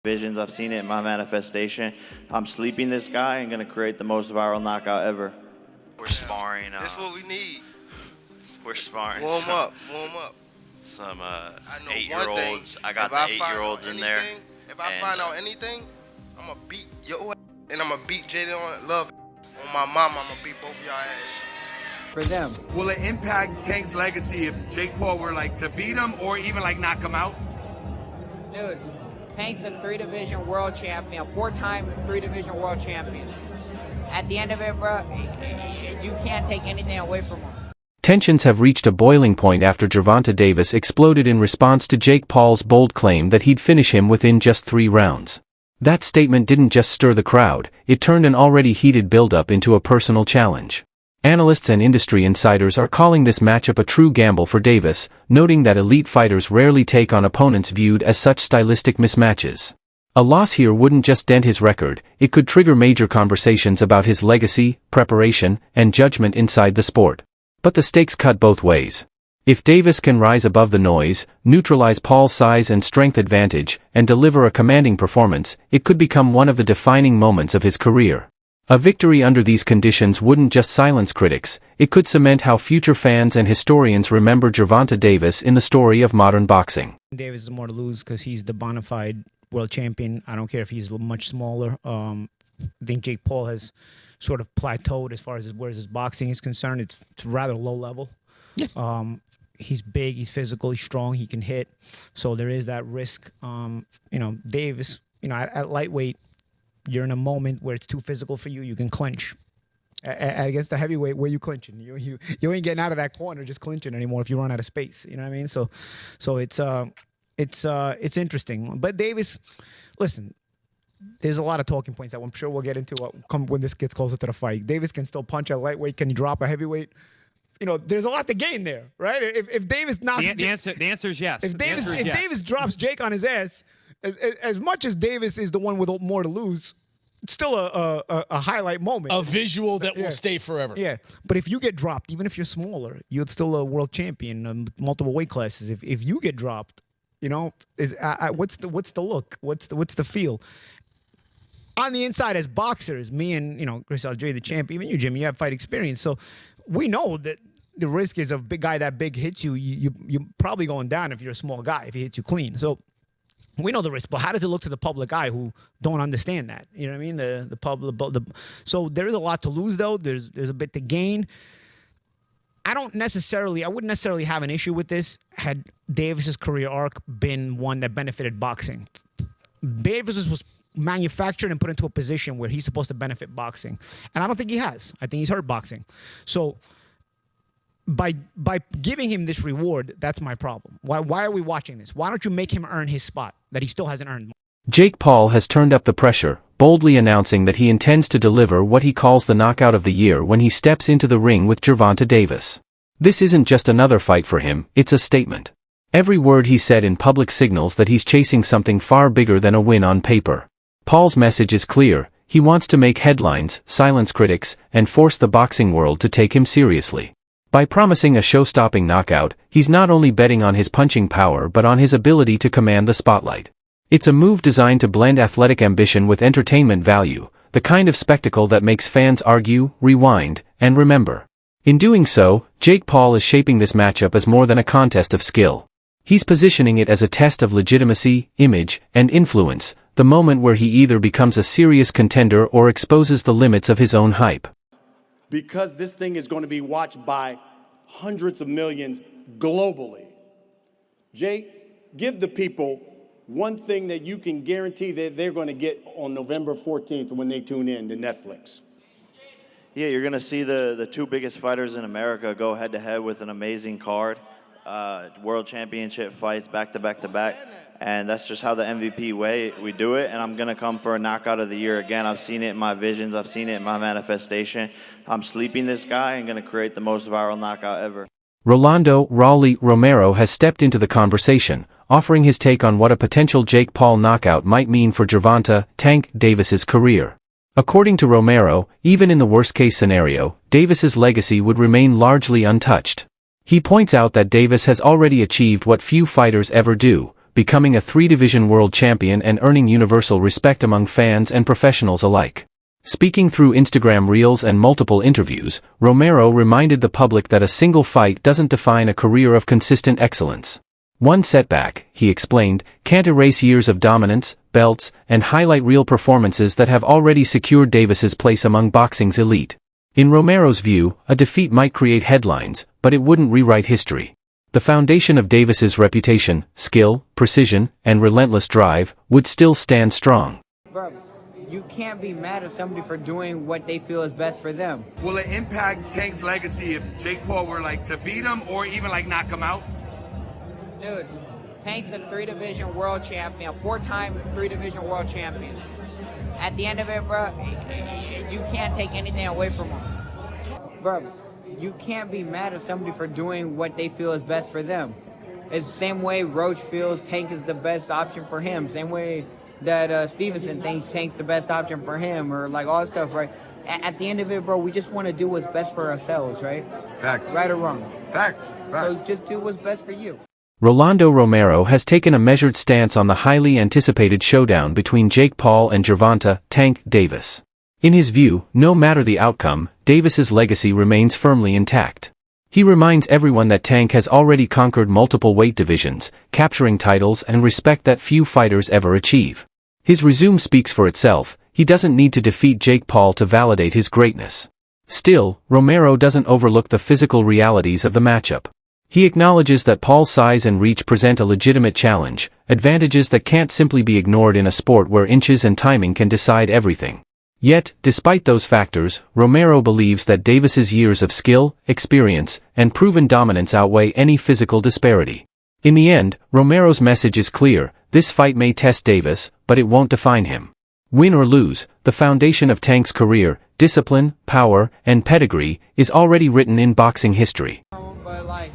Visions, I've seen it in my manifestation. I'm sleeping this guy and gonna create the most viral knockout ever. We're sparring. That's what we need. We're sparring. Warm up. Some I know 8-year-olds. I got the 8-year-olds in there. If I find out anything, I'm gonna beat your ass, and I'm gonna beat Jaden on Love. On my mama, I'm gonna beat both of y'all ass. For them. Will it impact Tank's legacy if Jake Paul were like to beat him or even like knock him out? Dude, Tank's a 3-division world champion, a 4-time 3-division world champion. At the end of it, bro, you can't take anything away from him. Tensions have reached a boiling point after Gervonta Davis exploded in response to Jake Paul's bold claim that he'd finish him within just 3 rounds. That statement didn't just stir the crowd, it turned an already heated build-up into a personal challenge. Analysts and industry insiders are calling this matchup a true gamble for Davis, noting that elite fighters rarely take on opponents viewed as such stylistic mismatches. A loss here wouldn't just dent his record, it could trigger major conversations about his legacy, preparation, and judgment inside the sport. But the stakes cut both ways. If Davis can rise above the noise, neutralize Paul's size and strength advantage, and deliver a commanding performance, it could become one of the defining moments of his career. A victory under these conditions wouldn't just silence critics, it could cement how future fans and historians remember Gervonta Davis in the story of modern boxing. Davis is more to lose because he's the bona fide world champion. I don't care if he's much smaller. I think Jake Paul has sort of plateaued as far as where his boxing is concerned. It's rather low level. Yeah. He's big, he's physical, he's strong, he can hit. So there is that risk. Davis, at lightweight, you're in a moment where it's too physical for you. You can clinch. Against the heavyweight, where you clinching? You ain't getting out of that corner just clinching anymore if you run out of space. You know what I mean? So it's interesting. But Davis, listen, there's a lot of talking points that I'm sure we'll get into when this gets closer to the fight. Davis can still punch at lightweight. Can he drop a heavyweight? There's a lot to gain there, right? If Davis knocks the answer is yes. If Davis drops Jake on his ass, as much as Davis is the one with more to lose, it's still a highlight moment. A visual that will stay forever. Yeah, but if you get dropped, even if you're smaller, you're still a world champion, multiple weight classes. If you get dropped, what's the look? What's the feel? On the inside, as boxers, me and Chris Algieri, the champ, even you, Jimmy, you have fight experience, so we know that the risk is a big guy that big hits you. You're probably going down if you're a small guy, if he hits you clean. So we know the risk, but how does it look to the public eye who don't understand that? You know what I mean? The public. So there is a lot to lose, though. There's a bit to gain. I wouldn't necessarily have an issue with this had Davis's career arc been one that benefited boxing. Davis was manufactured and put into a position where he's supposed to benefit boxing, and I don't think he has. I think he's hurt boxing. So by giving him this reward, that's my problem. Why are we watching this? Why don't you make him earn his spot that he still hasn't earned? Jake Paul has turned up the pressure, boldly announcing that he intends to deliver what he calls the knockout of the year when he steps into the ring with Gervonta Davis. This isn't just another fight for him, it's a statement. Every word he said in public signals that he's chasing something far bigger than a win on paper. Paul's message is clear. He wants to make headlines, silence critics, and force the boxing world to take him seriously. By promising a show-stopping knockout, he's not only betting on his punching power but on his ability to command the spotlight. It's a move designed to blend athletic ambition with entertainment value, the kind of spectacle that makes fans argue, rewind, and remember. In doing so, Jake Paul is shaping this matchup as more than a contest of skill. He's positioning it as a test of legitimacy, image, and influence, the moment where he either becomes a serious contender or exposes the limits of his own hype. Because this thing is going to be watched by hundreds of millions globally. Jake, give the people one thing that you can guarantee that they're going to get on November 14th when they tune in to Netflix. Yeah, you're going to see the 2 biggest fighters in America go head-to-head with an amazing card. World championship fights back to back to back, and that's just how the MVP way we do it. And I'm gonna come for a knockout of the year again. I've seen it in my visions, I've seen it in my manifestation. I'm sleeping this guy and gonna create the most viral knockout ever. Rolando "Raleigh" Romero has stepped into the conversation, offering his take on what a potential Jake Paul knockout might mean for Gervonta "Tank" Davis's career. According to Romero, even in the worst-case scenario, Davis's legacy would remain largely untouched. He points out that Davis has already achieved what few fighters ever do, becoming a 3-division world champion and earning universal respect among fans and professionals alike. Speaking through Instagram Reels and multiple interviews, Romero reminded the public that a single fight doesn't define a career of consistent excellence. One setback, he explained, can't erase years of dominance, belts, and highlight real performances that have already secured Davis's place among boxing's elite. In Romero's view, a defeat might create headlines, but it wouldn't rewrite history. The foundation of Davis's reputation, skill, precision, and relentless drive would still stand strong. Bro, you can't be mad at somebody for doing what they feel is best for them. Will it impact Tank's legacy if Jake Paul were like to beat him or even like knock him out? Dude, Tank's a 3-division world champion, 4-time 3-division world champion. At the end of it, bro, you can't take anything away from him. Bro, you can't be mad at somebody for doing what they feel is best for them. It's the same way Roach feels Tank is the best option for him. Same way that Stevenson thinks Tank's the best option for him, or like all that stuff, right? At the end of it, bro, we just want to do what's best for ourselves, right? Facts. Right or wrong. Facts. So just do what's best for you. Rolando Romero has taken a measured stance on the highly anticipated showdown between Jake Paul and Gervonta "Tank" Davis. In his view, no matter the outcome, Davis's legacy remains firmly intact. He reminds everyone that Tank has already conquered multiple weight divisions, capturing titles and respect that few fighters ever achieve. His resume speaks for itself. He doesn't need to defeat Jake Paul to validate his greatness. Still, Romero doesn't overlook the physical realities of the matchup. He acknowledges that Paul's size and reach present a legitimate challenge, advantages that can't simply be ignored in a sport where inches and timing can decide everything. Yet, despite those factors, Romero believes that Davis's years of skill, experience, and proven dominance outweigh any physical disparity. In the end, Romero's message is clear: this fight may test Davis, but it won't define him. Win or lose, the foundation of Tank's career, discipline, power, and pedigree, is already written in boxing history. But like,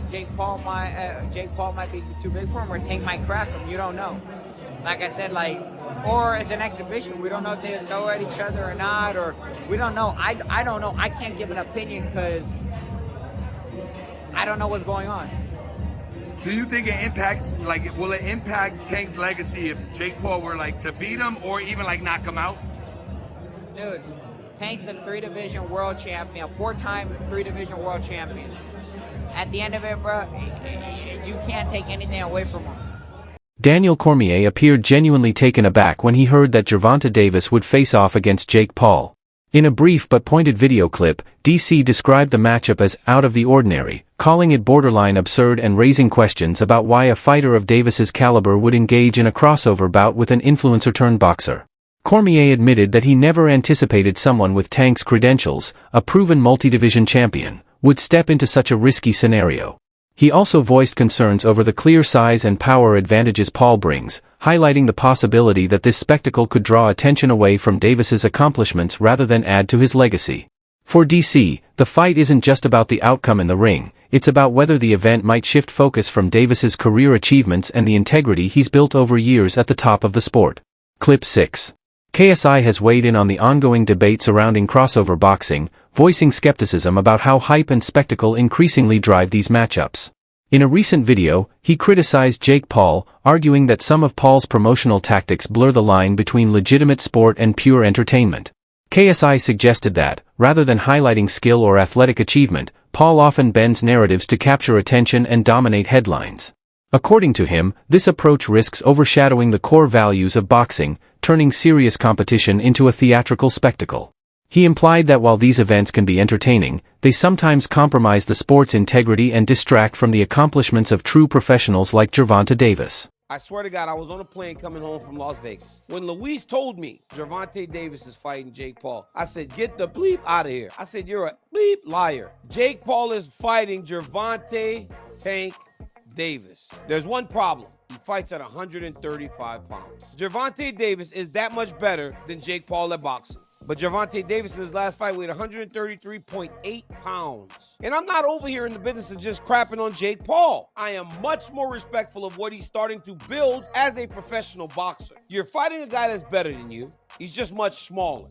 Jake Paul might be too big for him, or Tank might crack him. You don't know. Like I said, like, or as an exhibition, we don't know if they throw at each other or not, or we don't know. I don't know. I can't give an opinion because I don't know what's going on. Do you think it impacts, like, will it impact Tank's legacy if Jake Paul were like to beat him or even like knock him out? Dude, Tank's a 3-division world champion, 4-time 3-division world champion. At the end of it, bro, you can't take anything away from him. Daniel Cormier appeared genuinely taken aback when he heard that Gervonta Davis would face off against Jake Paul. In a brief but pointed video clip, DC described the matchup as out of the ordinary, calling it borderline absurd and raising questions about why a fighter of Davis's caliber would engage in a crossover bout with an influencer-turned boxer. Cormier admitted that he never anticipated someone with Tank's credentials, a proven multi-division champion, would step into such a risky scenario. He also voiced concerns over the clear size and power advantages Paul brings, highlighting the possibility that this spectacle could draw attention away from Davis's accomplishments rather than add to his legacy. For DC, the fight isn't just about the outcome in the ring, it's about whether the event might shift focus from Davis's career achievements and the integrity he's built over years at the top of the sport. Clip 6. KSI has weighed in on the ongoing debate surrounding crossover boxing, voicing skepticism about how hype and spectacle increasingly drive these matchups. In a recent video, he criticized Jake Paul, arguing that some of Paul's promotional tactics blur the line between legitimate sport and pure entertainment. KSI suggested that, rather than highlighting skill or athletic achievement, Paul often bends narratives to capture attention and dominate headlines. According to him, this approach risks overshadowing the core values of boxing, turning serious competition into a theatrical spectacle. He implied that while these events can be entertaining, they sometimes compromise the sport's integrity and distract from the accomplishments of true professionals like Gervonta Davis. I swear to God, I was on a plane coming home from Las Vegas. When Luis told me Gervonta Davis is fighting Jake Paul, I said, get the bleep out of here. I said, you're a bleep liar. Jake Paul is fighting Gervonta "Tank" Davis. There's one problem. He fights at 135 pounds. Gervonta Davis is that much better than Jake Paul at boxing. But Gervonta Davis in his last fight weighed 133.8 pounds. And I'm not over here in the business of just crapping on Jake Paul. I am much more respectful of what he's starting to build as a professional boxer. You're fighting a guy that's better than you. He's just much smaller.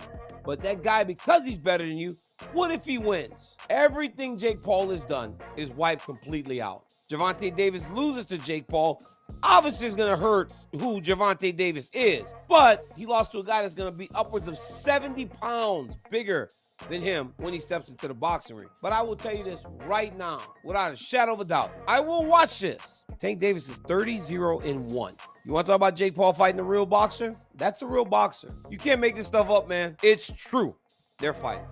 But that guy, because he's better than you, what if he wins? Everything Jake Paul has done is wiped completely out. Gervonta Davis loses to Jake Paul. Obviously, it's going to hurt who Gervonta Davis is. But he lost to a guy that's going to be upwards of 70 pounds bigger than him when he steps into the boxing ring. But I will tell you this right now, without a shadow of a doubt. I will watch this. Tank Davis is 30-0-1. You want to talk about Jake Paul fighting a real boxer? That's a real boxer. You can't make this stuff up, man. It's true. They're fighting.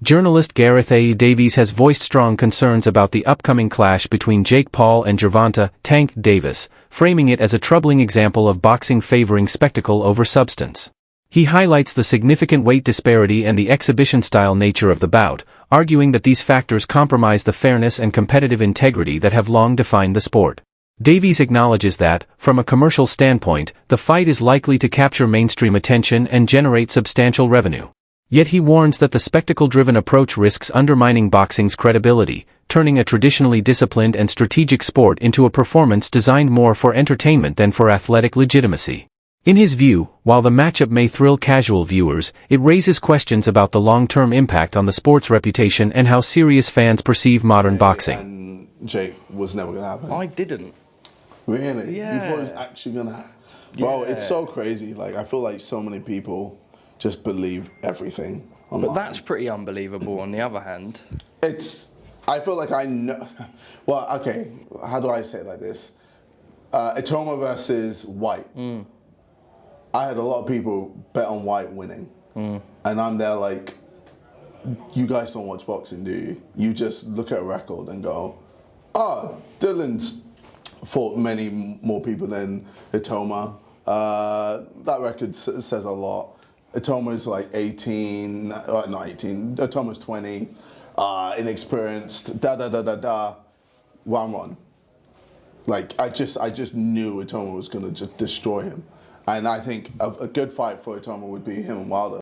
Journalist Gareth A. Davies has voiced strong concerns about the upcoming clash between Jake Paul and Gervonta "Tank" Davis, framing it as a troubling example of boxing favoring spectacle over substance. He highlights the significant weight disparity and the exhibition-style nature of the bout, arguing that these factors compromise the fairness and competitive integrity that have long defined the sport. Davies acknowledges that, from a commercial standpoint, the fight is likely to capture mainstream attention and generate substantial revenue. Yet he warns that the spectacle-driven approach risks undermining boxing's credibility, turning a traditionally disciplined and strategic sport into a performance designed more for entertainment than for athletic legitimacy. In his view, while the matchup may thrill casual viewers, it raises questions about the long-term impact on the sport's reputation and how serious fans perceive modern boxing. And Jake was never going to happen. I didn't. Really? Yeah. You thought it was actually going to happen? Bro, it's so crazy. Like, I feel like so many people just believe everything online. But that's pretty unbelievable on the other hand. I feel like I know, well, okay, how do I say it like this? Itoma versus White. I had a lot of people bet on White winning. And I'm there like, you guys don't watch boxing, do you? You just look at a record and go, oh, Dylan's fought many more people than Itoma. That record says a lot. Itoma's like 18, not 18, Itoma's 20, inexperienced, one. Like, I just knew Itoma was gonna just destroy him. And I think a good fight for Itoma would be him and Wilder.